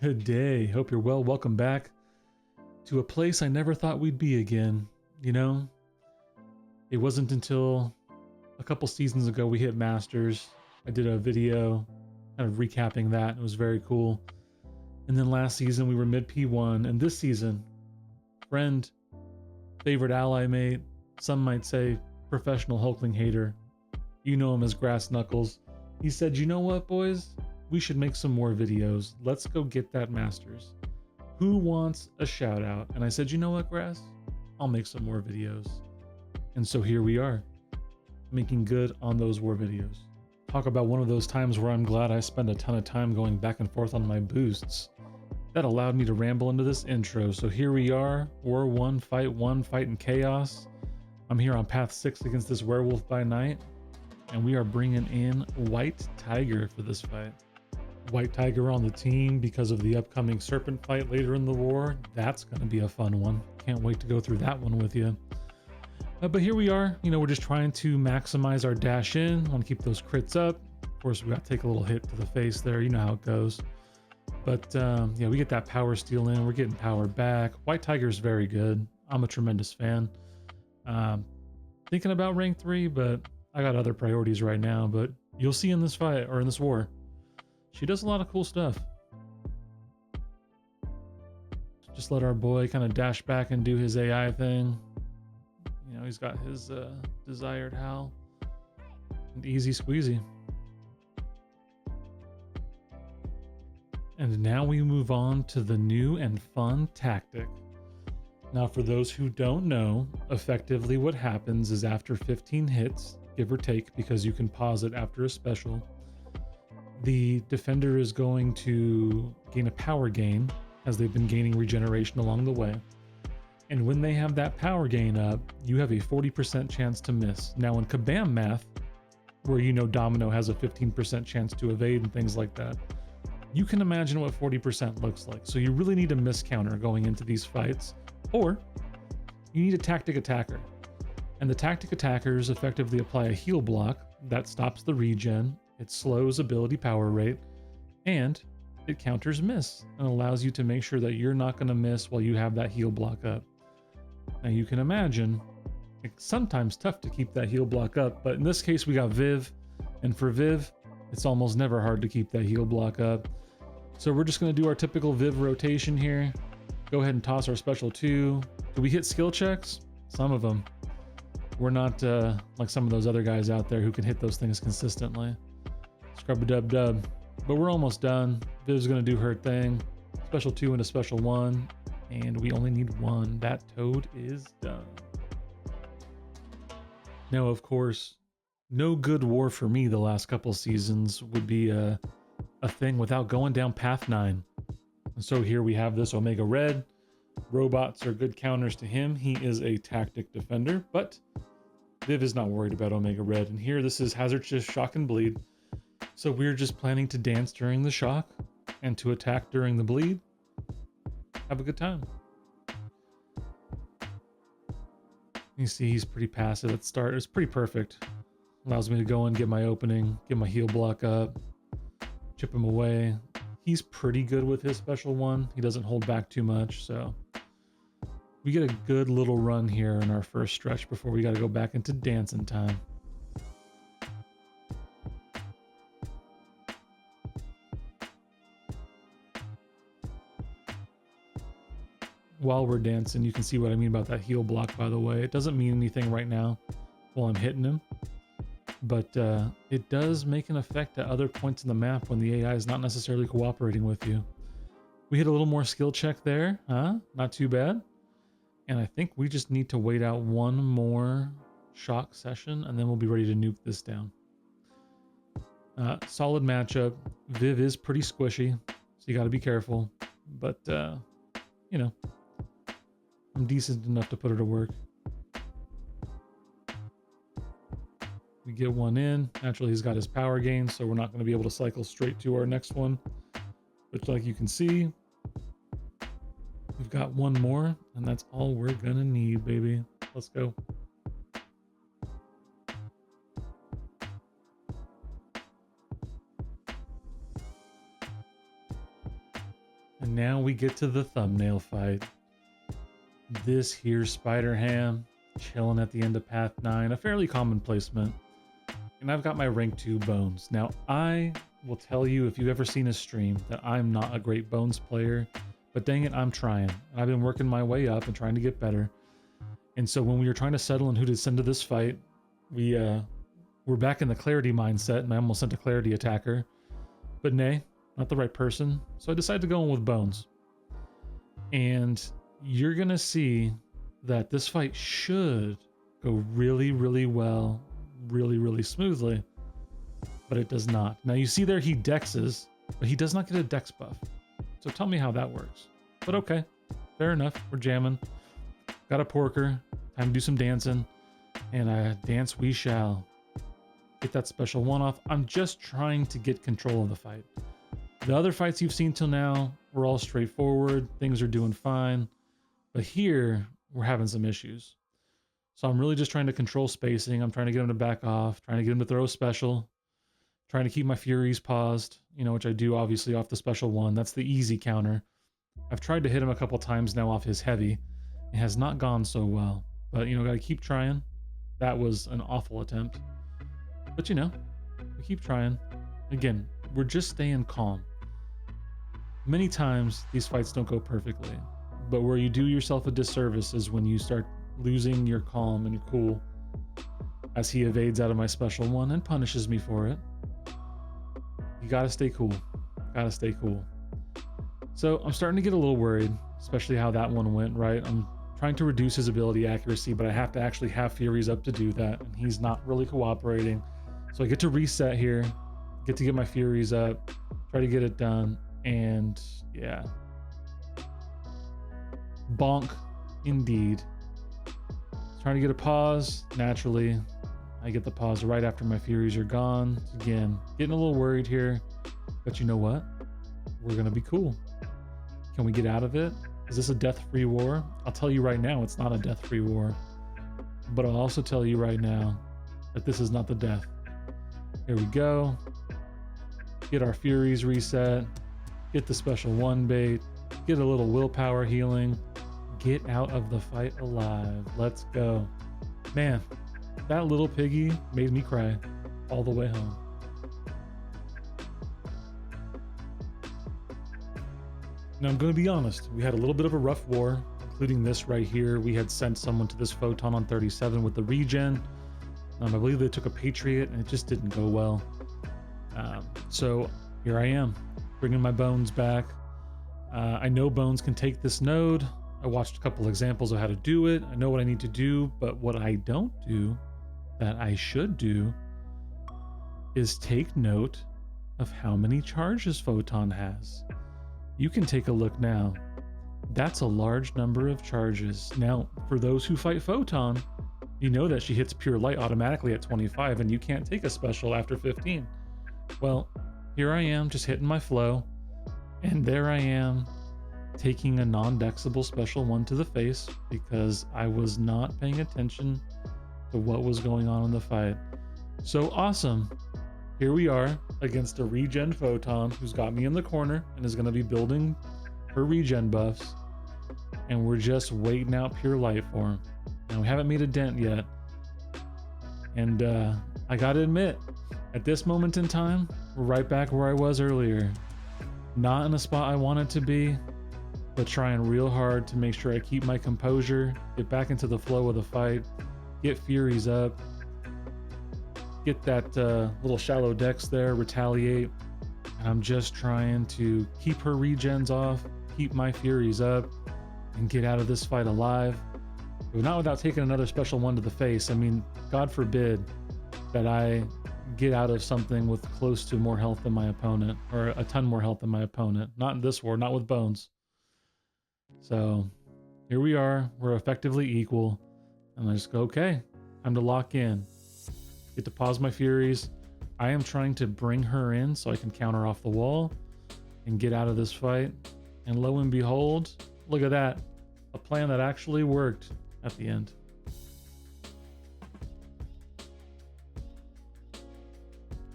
Good day. Hope you're well. Welcome back to a place I never thought we'd be again. You know, it wasn't until a couple seasons ago we hit Masters. I did a video kind of recapping that. It was very cool. And then last season we were mid P1, and this season, friend, favorite ally mate, some might say professional Hulkling hater. You know him as Grass Knuckles. He said, "You know what, boys? We should make some more videos. Let's go get that Masters. Who wants a shout out?" And I said, "You know what, Grass? I'll make some more videos." And so here we are, making good on those war videos. Talk about one of those times where I'm glad I spent a ton of time going back and forth on my boosts. That allowed me to ramble into this intro. So here we are, War 1, fighting chaos. I'm here on Path 6 against this Werewolf by Night, and we are bringing in White Tiger for this fight. White Tiger on the team because of the upcoming Serpent fight later in the war. That's going to be a fun one. Can't wait to go through that one with you. But here we are. You know, we're just trying to maximize our dash in. Want to keep those crits up. Of course, we got to take a little hit to the face there. You know how it goes. But yeah, we get that power steal in. We're getting power back. White Tiger is very good. I'm a tremendous fan. Thinking about rank 3, but I got other priorities right now. But you'll see in this fight, or in this war, she does a lot of cool stuff. Just let our boy kind of dash back and do his AI thing. You know, he's got his desired howl. And easy squeezy. And now we move on to the new and fun tactic. Now, for those who don't know, effectively what happens is after 15 hits, give or take, because you can pause it after a special, the defender is going to gain a power gain, as they've been gaining regeneration along the way. And when they have that power gain up, you have a 40% chance to miss. Now in Kabam math, where you know Domino has a 15% chance to evade and things like that, you can imagine what 40% looks like. So you really need a miss counter going into these fights, or you need a tactic attacker. And the tactic attackers effectively apply a heal block that stops the regen, it slows ability power rate, and it counters miss and allows you to make sure that you're not going to miss while you have that heal block up. Now you can imagine it's sometimes tough to keep that heal block up, but in this case we got Viv, and for Viv, it's almost never hard to keep that heal block up. So we're just going to do our typical Viv rotation here. Go ahead and toss our special 2. Do we hit skill checks? Some of them. We're not like some of those other guys out there who can hit those things consistently. Scrub-a-dub-dub. But we're almost done. Viv's going to do her thing. Special 2 and a special 1. And we only need 1. That toad is done. Now, of course, no good war for me the last couple seasons would be a thing without going down path 9. And so here we have this Omega Red. Robots are good counters to him. He is a tactic defender, but Viv is not worried about Omega Red. And here this is hazardous shock and bleed. So we're just planning to dance during the shock and to attack during the bleed. Have a good time. You see he's pretty passive at start. It's pretty perfect. Allows me to go and get my opening, get my heal block up, chip him away. He's pretty good with his special 1. He doesn't hold back too much, so we get a good little run here in our first stretch before we got to go back into dancing time. While we're dancing, you can see what I mean about that heal block, by the way. It doesn't mean anything right now while I'm hitting him, but it does make an effect at other points in the map when the AI is not necessarily cooperating with you. We hit a little more skill check there, huh? Not too bad. And I think we just need to wait out one more shock session, and then we'll be ready to nuke this down. Solid matchup. Viv is pretty squishy, so you got to be careful. But, you know, I'm decent enough to put her to work. We get one in. Naturally, he's got his power gain, so we're not going to be able to cycle straight to our next one. But like you can see, we've got one more, and that's all we're going to need, baby. Let's go. And now we get to the thumbnail fight. This here Spider Ham chilling at the end of Path 9, a fairly common placement. And I've got my rank 2 bones. Now I will tell you, if you've ever seen a stream, that I'm not a great bones player, but dang it, I'm trying. I've been working my way up and trying to get better. And so when we were trying to settle on who to send to this fight, we're back in the clarity mindset, and I almost sent a clarity attacker. But nay, not the right person. So I decided to go in with bones. And you're gonna see that this fight should go really, really well, really, really smoothly, but it does not. Now you see there he dexes, but he does not get a dex buff. So tell me how that works. But okay, fair enough, we're jamming. Got a porker, time to do some dancing, and dance we shall. Get that special one off. I'm just trying to get control of the fight. The other fights you've seen till now were all straightforward, things are doing fine, but here we're having some issues. So I'm really just trying to control spacing. I'm trying to get him to back off, trying to get him to throw a special, trying to keep my Furies paused, you know, which I do obviously off the special one. That's the easy counter. I've tried to hit him a couple times now off his heavy. It has not gone so well, but you know, gotta keep trying. That was an awful attempt, but you know, we keep trying. Again, we're just staying calm. Many times these fights don't go perfectly, but where you do yourself a disservice is when you start losing your calm and your cool, as he evades out of my special one and punishes me for it. You gotta stay cool. Gotta stay cool. So I'm starting to get a little worried, especially how that one went, right? I'm trying to reduce his ability accuracy, but I have to actually have Furies up to do that, and he's not really cooperating. So I get to reset here, get to get my Furies up, try to get it done, and yeah. Bonk, indeed. Trying to get a pause, naturally. I get the pause right after my Furies are gone. Again, getting a little worried here, but you know what? We're gonna be cool. Can we get out of it? Is this a death-free war? I'll tell you right now, it's not a death-free war. But I'll also tell you right now that this is not the death. Here we go. Get our Furies reset. Get the special one bait. Get a little willpower healing. Get out of the fight alive. Let's go. Man, that little piggy made me cry all the way home. Now, I'm going to be honest. We had a little bit of a rough war, including this right here. We had sent someone to this Photon on 37 with the regen. I believe they took a Patriot, and it just didn't go well. So here I am, bringing my bones back. I know bones can take this node. I watched a couple examples of how to do it. I know what I need to do, but what I don't do, that I should do, is take note of how many charges Photon has. You can take a look now. That's a large number of charges. Now, for those who fight Photon, you know that she hits pure light automatically at 25, and you can't take a special after 15. Well, here I am just hitting my flow, and there I am taking a non-dexable special one to the face because I was not paying attention to what was going on in the fight. So awesome. Here we are against a regen Photon who's got me in the corner and is going to be building her regen buffs. And we're just waiting out pure light for him. And we haven't made a dent yet. And I gotta admit, at this moment in time, we're right back where I was earlier. Not in a spot I wanted to be, but trying real hard to make sure I keep my composure, get back into the flow of the fight, get Furies up, get that little shallow dex there, retaliate. And I'm just trying to keep her regens off, keep my Furies up, and get out of this fight alive. But not without taking another special one to the face. I mean, God forbid that I get out of something with close to more health than my opponent, or a ton more health than my opponent. Not in this war, not with bones. So here we are, we're effectively equal. And I just go, okay, time to lock in. Get to pause my Furies. I am trying to bring her in so I can counter off the wall and get out of this fight. And lo and behold, look at that. A plan that actually worked at the end.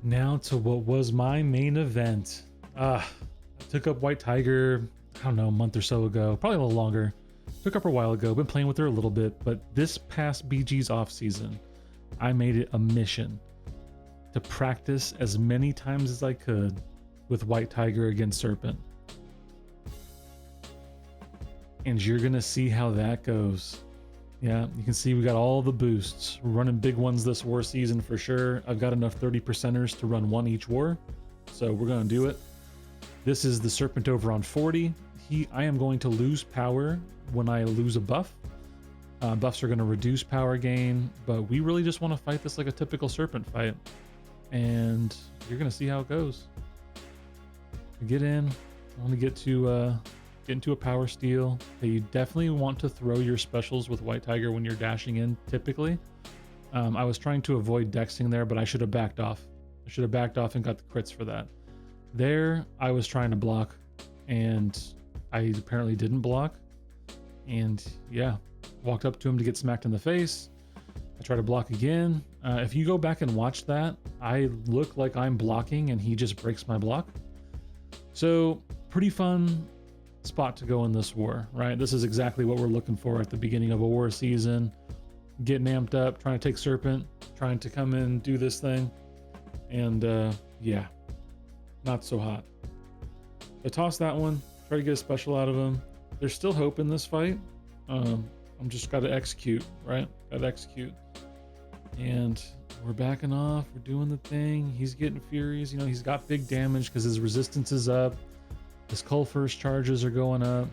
Now to what was my main event. I took up White Tiger, I don't know, a month or so ago, probably a little longer. Took up a while ago, been playing with her a little bit, but this past BG's off season, I made it a mission to practice as many times as I could with White Tiger against Serpent. And you're gonna see how that goes. Yeah, you can see we got all the boosts. We're running big ones this war season for sure. I've got enough 30%ers to run one each war, so we're gonna do it. This is the Serpent over on 40. I am going to lose power when I lose a buff. Buffs are going to reduce power gain, but we really just want to fight this like a typical Serpent fight. And you're going to see how it goes. Get in. I want to get into a power steal. You definitely want to throw your specials with White Tiger when you're dashing in, typically. I was trying to avoid dexing there, but I should have backed off. I should have backed off and got the crits for that. There, I was trying to block, and I apparently didn't block. And yeah, walked up to him to get smacked in the face. I try to block again. If you go back and watch that, I look like I'm blocking and he just breaks my block. So pretty fun spot to go in this war, right? This is exactly what we're looking for at the beginning of a war season. Getting amped up, trying to take Serpent, trying to come in, do this thing. And yeah, not so hot. I toss that one, try to get a special out of him. There's still hope in this fight. I'm just got to execute, right? Got to execute. And we're backing off. We're doing the thing. He's getting Furies. You know, he's got big damage because his resistance is up. His Culfur's charges are going up.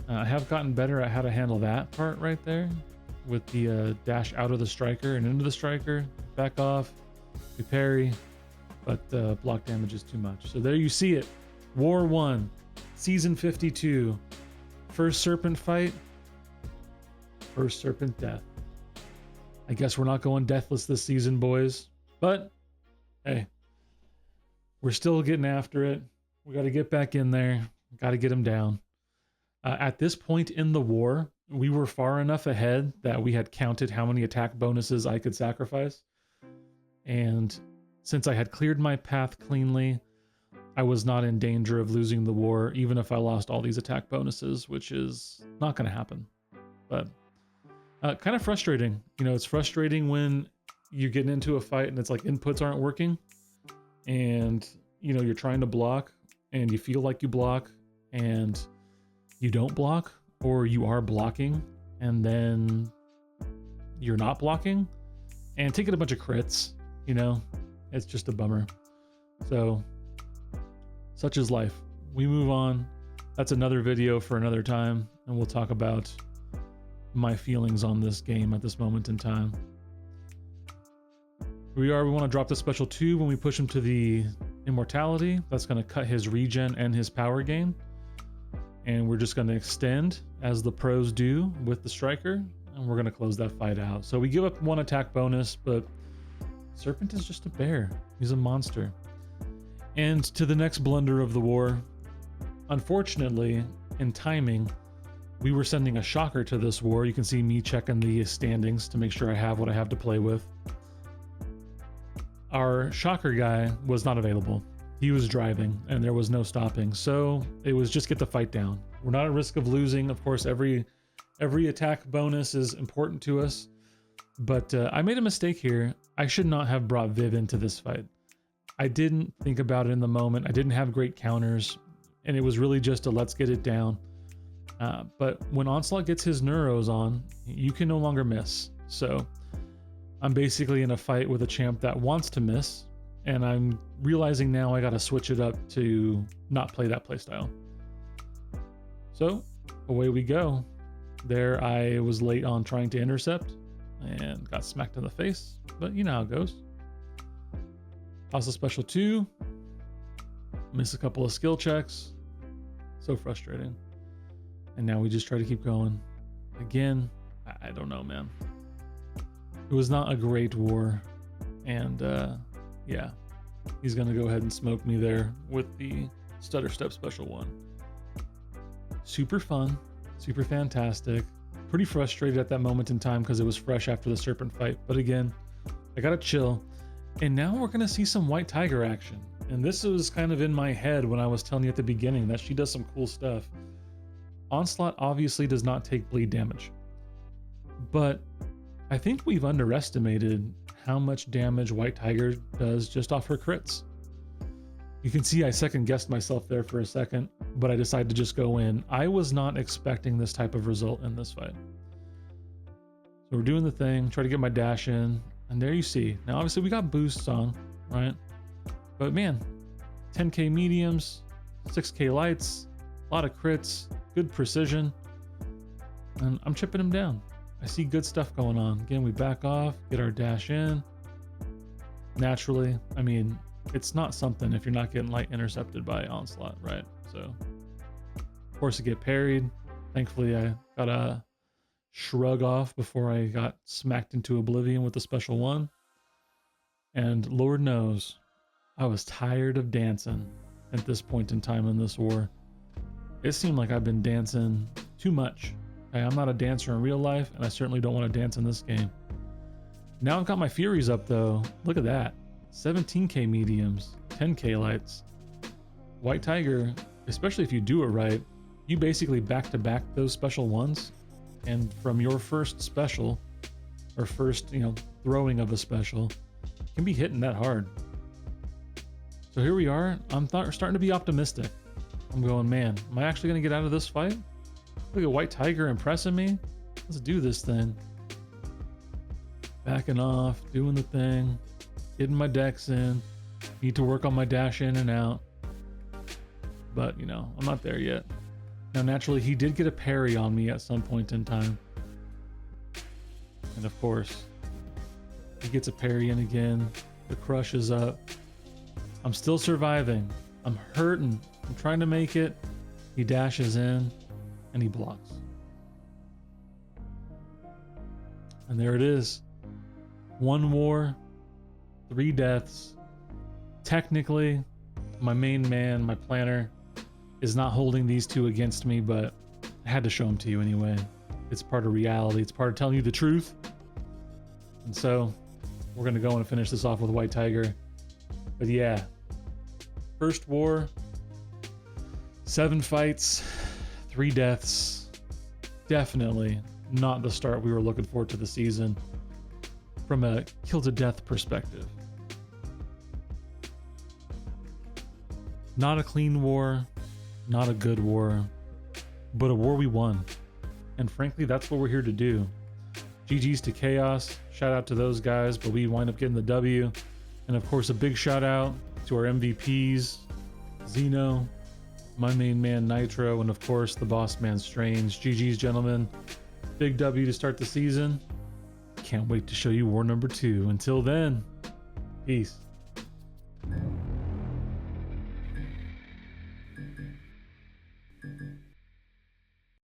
I have gotten better at how to handle that part right there with the dash out of the striker and into the striker. Back off. We parry. But block damage is too much. So there you see it. War 1, Season 52. First Serpent fight. First Serpent death. I guess we're not going deathless this season, boys. But, hey, we're still getting after it. We got to get back in there. Got to get him down. At this point in the war, we were far enough ahead that we had counted how many attack bonuses I could sacrifice. And since I had cleared my path cleanly, I was not in danger of losing the war, even if I lost all these attack bonuses, which is not going to happen. But kind of frustrating. You know, it's frustrating when you get into a fight and it's like inputs aren't working and, you know, you're trying to block and you feel like you block and you don't block, or you are blocking and then you're not blocking and taking a bunch of crits, you know, it's just a bummer. So such is life. We move on. That's another video for another time, and we'll talk about my feelings on this game at this moment in time. Here we are. We want to drop the special 2 when we push him to the immortality. That's going to cut his regen and his power gain. And we're just going to extend as the pros do with the striker, and we're going to close that fight out. So we give up 1 attack bonus, but Serpent is just a bear. He's a monster. And to the next blunder of the war, unfortunately, in timing, we were sending a shocker to this war. You can see me checking the standings to make sure I have what I have to play with. Our shocker guy was not available. He was driving and there was no stopping. So it was just get the fight down. We're not at risk of losing. Of course, every attack bonus is important to us. But I made a mistake here. I should not have brought Viv into this fight. I didn't think about it in the moment. I didn't have great counters. And it was really just a let's get it down. But when Onslaught gets his neuros on, you can no longer miss. So I'm basically in a fight with a champ that wants to miss. And I'm realizing now I got to switch it up to not play that playstyle. So away we go. There I was late on trying to intercept and got smacked in the face. But you know how it goes. Toss a special 2. Miss a couple of skill checks. So frustrating. And now we just try to keep going. Again, I don't know, man. It was not a great war. And yeah, he's going to go ahead and smoke me there with the stutter step special 1. Super fun, super fantastic. Pretty frustrated at that moment in time because it was fresh after the Serpent fight. But again, I got to chill. And now we're going to see some White Tiger action. And this was kind of in my head when I was telling you at the beginning that she does some cool stuff. Onslaught obviously does not take bleed damage, but I think we've underestimated how much damage White Tiger does just off her crits. You can see I second guessed myself there for a second, but I decided to just go in. I was not expecting this type of result in this fight. So we're doing the thing, try to get my dash in, and there you see. Now obviously we got boosts on, right? But man, 10k mediums, 6k lights, a lot of crits, good precision, and I'm chipping him down. I see good stuff going on. Again, we back off, get our dash in. Naturally, I mean, it's not something if you're not getting light intercepted by Onslaught, right? So, of course, I get parried. Thankfully, I got a shrug off before I got smacked into oblivion with the special one. And Lord knows, I was tired of dancing at this point in time in this war. It seemed like I've been dancing too much. Okay, I'm not a dancer in real life, and I certainly don't want to dance in this game. Now I've got my Furies up though. Look at that. 17k mediums, 10k lights. White Tiger, especially if you do it right, you basically back-to-back those special ones, and from your first special, or first, throwing of a special, can be hitting that hard. So here we are. I'm starting to be optimistic. I'm going, man, am I actually going to get out of this fight? Look at White Tiger impressing me. Let's do this thing. Backing off, doing the thing, getting my decks in. Need to work on my dash in and out. But, I'm not there yet. Now, naturally, he did get a parry on me at some point in time. And of course, he gets a parry in again. The crush is up. I'm still surviving. I'm hurting. I'm trying to make it. He dashes in and he blocks. And there it is. 1 war, 3 deaths. Technically, my main man, my planner, is not holding these 2 against me, but I had to show them to you anyway. It's part of reality. It's part of telling you the truth. And so we're going to go and finish this off with White Tiger. But yeah, first war, 7 fights, 3 deaths. Definitely not the start we were looking for to the season from a kill to death perspective. Not a clean war, not a good war, but a war we won. And frankly, that's what we're here to do. GG's to Chaos. Shout out to those guys, but we wind up getting the W. And of course, a big shout out to our MVPs, Xeno, my main man Nitro, and of course the boss man Strange. GG's, gentlemen. Big W to start the season. Can't wait to show you war number 2. Until then, peace.